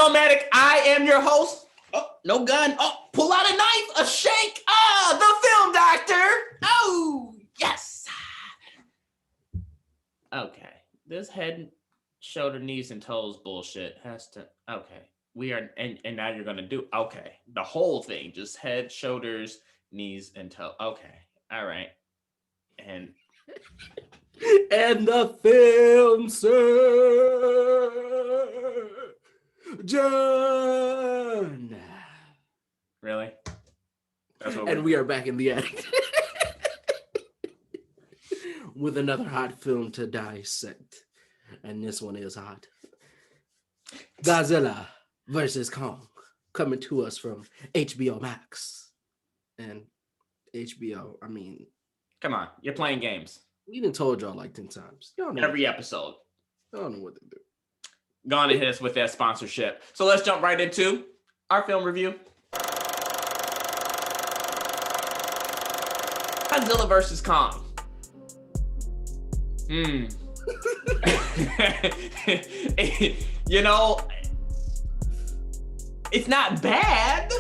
Filmatic. I am your host. Oh, no gun. Oh, pull out a knife, a shake. The film doctor. Oh, yes. Okay. This head, shoulder, knees, and toes bullshit has to. Okay. We are, and now you're gonna do. Okay. The whole thing, just head, shoulders, knees, and toe. Okay. All right. And the film surgeon. Really? That's what And we are back in the attic with another hot film to dissect. And this one is hot. Godzilla versus Kong, coming to us from HBO Max. And HBO, I mean, come on, you're playing games. We done told y'all like 10 times. Y'all know every episode. I don't know what to do. Go on and hit us with that sponsorship. So let's jump right into our film review. Godzilla versus Kong. You know, it's not bad.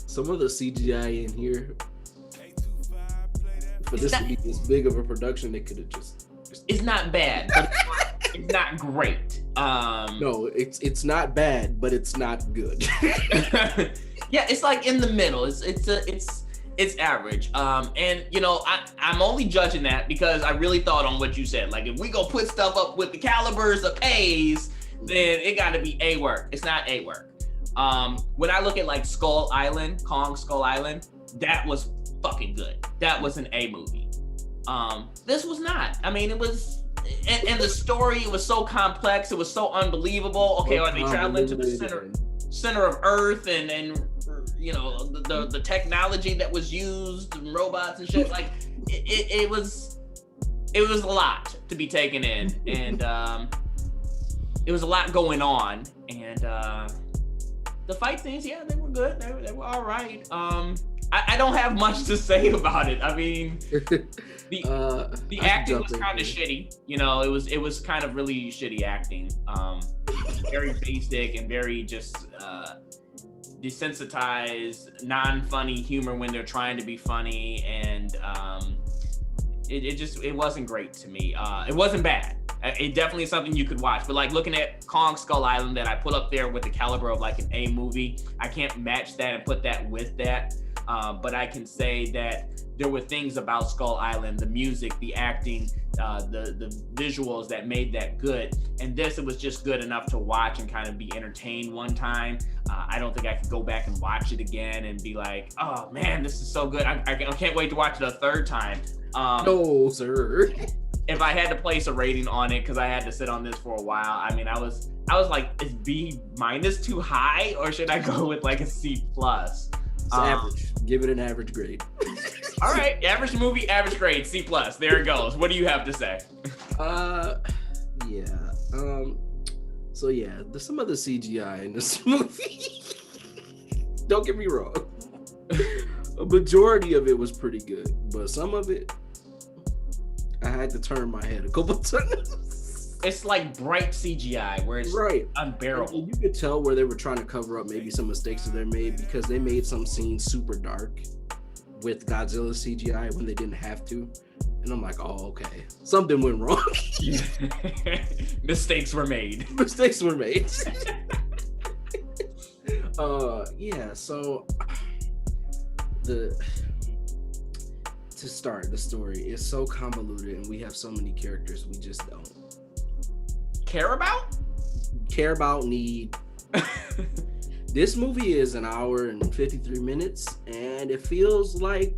Some of the CGI in here, for this to be this big of a production, they could have just it's not bad, but it's not great. No, it's not bad, but it's not good. Yeah, it's like in the middle. It's average. And you know, I'm only judging that because I really thought on what you said. Like, if we go put stuff up with the calibers of A's, then it got to be A work. It's not A work. When I look at like Kong Skull Island, that was fucking good. That was an A movie. This was not. I mean, it was, and the story was so complex. It was so unbelievable. Okay, are they traveling to the center of Earth, and you know the technology that was used, and robots and shit. Like it was a lot to be taken in, and it was a lot going on, and the fight scenes, yeah, they were good. They were all right. I don't have much to say about it. I mean, the acting was kind of shitty. You know, it was kind of really shitty acting. Very basic and very just desensitized, non-funny humor when they're trying to be funny, and it wasn't great to me. It wasn't bad. It definitely is something you could watch, but like looking at Kong Skull Island that I put up there with the caliber of like an A movie, I can't match that and put that with that. But I can say that there were things about Skull Island, the music, the acting, the visuals that made that good. And this, it was just good enough to watch and kind of be entertained one time. I don't think I could go back and watch it again and be like, oh man, this is so good. I can't wait to watch it a third time. No, sir. If I had to place a rating on it, because I had to sit on this for a while, I mean, I was like, is B- too high, or should I go with like a C+? It's average. Give it an average grade. All right, average movie, average grade, C+. There it goes. What do you have to say? Yeah. So yeah, some of the CGI in this movie. Don't get me wrong. A majority of it was pretty good, but some of it, I had to turn my head a couple times. It's like bright CGI where it's unbearable. And you could tell where they were trying to cover up maybe some mistakes that they made, because they made some scenes super dark with Godzilla CGI when they didn't have to. And I'm like, oh, okay. Something went wrong. Mistakes were made. Mistakes were made. Yeah, so to start, the story is so convoluted, and we have so many characters we just don't care about, need. This movie is an hour and 53 minutes, and it feels like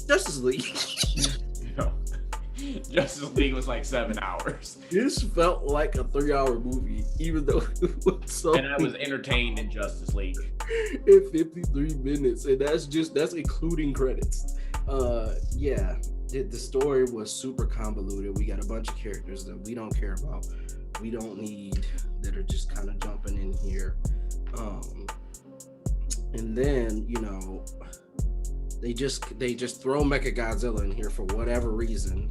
Justice League. No. Justice League was like 7 hours. This felt like a 3-hour movie, even though it was so. And I was entertained in Justice League. In 53 minutes, and that's including credits. Yeah, the story was super convoluted. We got a bunch of characters that we don't care about, we don't need, that are just kind of jumping in here. And then, you know, they just throw Mechagodzilla in here for whatever reason.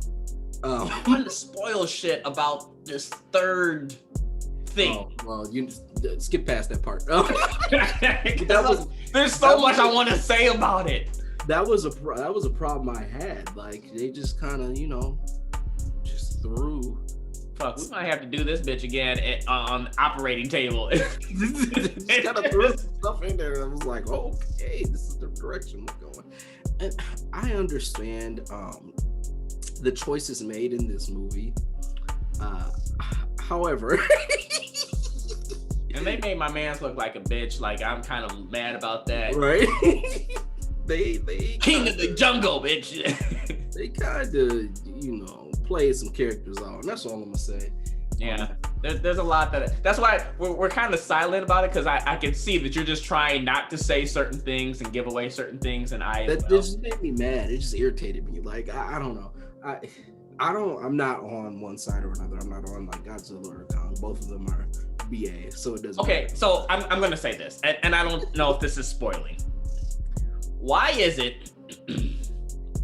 I'm gonna spoil shit about this third thing. Oh, well, you skip past that part. There's so much I want to say about it. That was a problem I had. Like they just kind of, just threw. Fuck, we might have to do this bitch again on operating table. Just kind of threw some stuff in there. And I was like, okay, this is the direction we're going. And I understand the choices made in this movie. However, and they made my mans look like a bitch. Like I'm kind of mad about that. Right? they King of the jungle, bitch. They kind of play some characters on. That's all I'm gonna say. Yeah, there's a lot that's why we're kind of silent about it, because I can see that you're just trying not to say certain things and give away certain things, and that just made me mad. It just irritated me. Like I don't know. I'm not on one side or another. I'm not on like Godzilla or Kong. Both of them are BA, so it doesn't. Okay, matter. so I'm gonna say this, and I don't know if this is spoiling. Why is it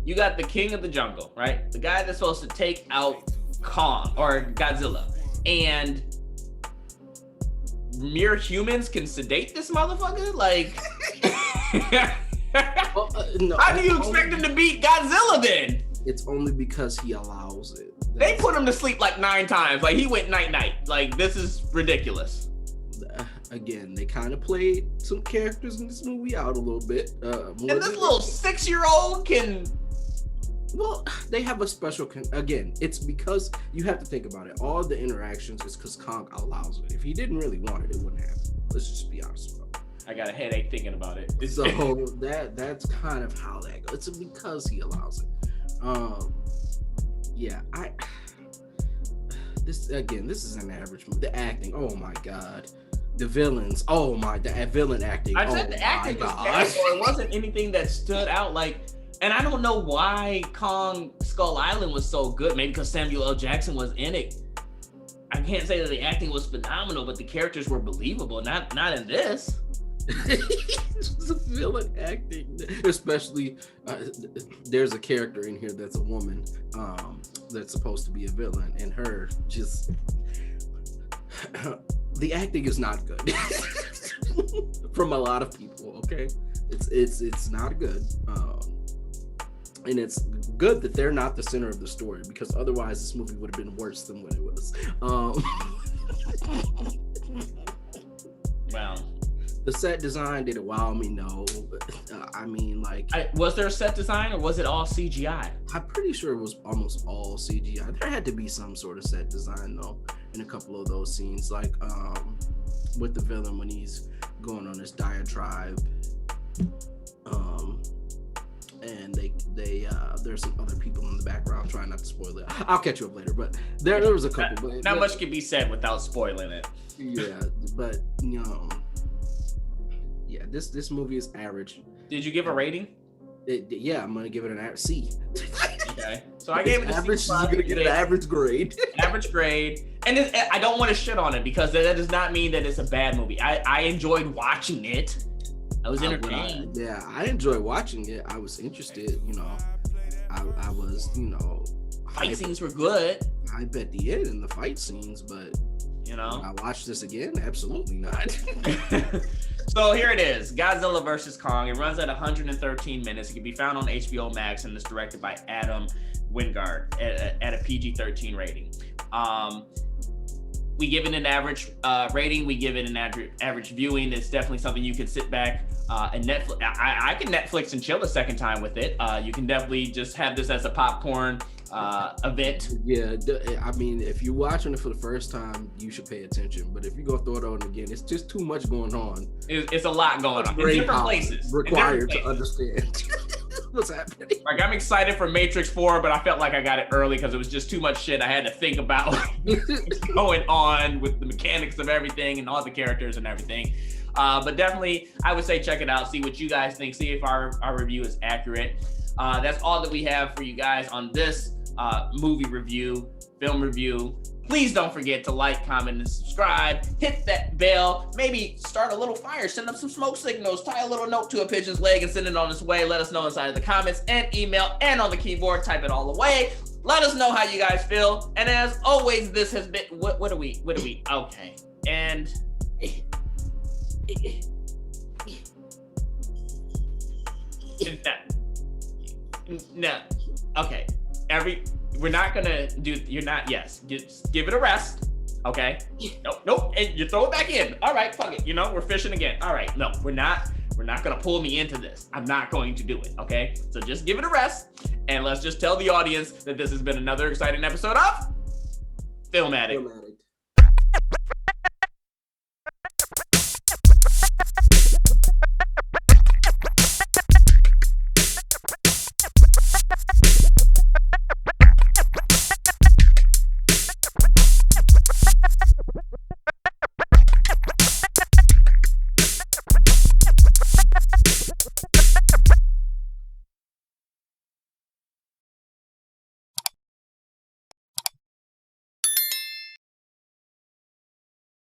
you got the king of the jungle, right? The guy that's supposed to take out Kong or Godzilla, and mere humans can sedate this motherfucker? Like, well, no, how do you expect him to beat Godzilla then? It's only because he allows it. They put him to sleep like 9 times. Like he went night. Like this is ridiculous. Again, they kind of played some characters in this movie out a little bit. And this little 6-year-old can. Well, they have a special. Again, it's because you have to think about it. All the interactions is because Kong allows it. If he didn't really want it, it wouldn't happen. Let's just be honest about it. I got a headache thinking about it. So that's kind of how that goes. It's because he allows it. Yeah, this is an average movie. The acting, oh my god. The villains, the villain acting. I said the acting was bad, so it wasn't anything that stood out. Like, and I don't know why Kong Skull Island was so good. Maybe because Samuel L. Jackson was in it. I can't say that the acting was phenomenal, but the characters were believable. Not in this. It's a villain acting, especially there's a character in here that's a woman that's supposed to be a villain, and her just the acting is not good from a lot of people. Okay, it's not good, and it's good that they're not the center of the story, because otherwise this movie would have been worse than what it was. Wow. The set design, did it wow me? No. I mean, like... was there a set design, or was it all CGI? I'm pretty sure it was almost all CGI. There had to be some sort of set design, though, in a couple of those scenes. Like, with the villain when he's going on his diatribe. And there's some other people in the background, trying not to spoil it. I'll catch you up later, but there was a couple. Not much can be said without spoiling it. Yeah, but, yeah, this movie is average. Did you give a rating? Yeah, I'm gonna give it an C. Okay, so I gave it a average. C+. You're gonna get an average grade. Average grade, and I don't want to shit on it, because that does not mean that it's a bad movie. I enjoyed watching it. I was entertained. I enjoyed watching it. I was interested. I was. Fight scenes were good. I bet the end in the fight scenes, but when I watch this again, absolutely not. So here it is, Godzilla vs. Kong. It runs at 113 minutes. It can be found on HBO Max, and it's directed by Adam Wingard at a PG-13 rating. We give it an average rating. We give it an average viewing. It's definitely something you can sit back and Netflix. I can Netflix and chill a second time with it. You can definitely just have this as a popcorn event. Yeah, I mean, if you're watching it for the first time, you should pay attention. But if you go throw it on again, it's just too much going on. It's a lot going on in different places. Required to understand what's happening. Like, I'm excited for Matrix 4, but I felt like I got it early because it was just too much shit I had to think about going on with the mechanics of everything and all the characters and everything. But definitely, I would say check it out. See what you guys think. See if our review is accurate. That's all that we have for you guys on this movie review, film review. Please don't forget to like, comment, and subscribe. Hit that bell. Maybe start a little fire. Send up some smoke signals. Tie a little note to a pigeon's leg and send it on its way. Let us know inside of the comments and email and on the keyboard. Type it all away. Let us know how you guys feel. And as always, this has been... What are we? Okay. And no, okay. We're not gonna do. You're not. Yes, just give it a rest. Okay. Nope. And you throw it back in. All right, fuck it. We're fishing again. All right. No, we're not. We're not gonna pull me into this. I'm not going to do it. Okay. So just give it a rest, and let's just tell the audience that this has been another exciting episode of Film Addict.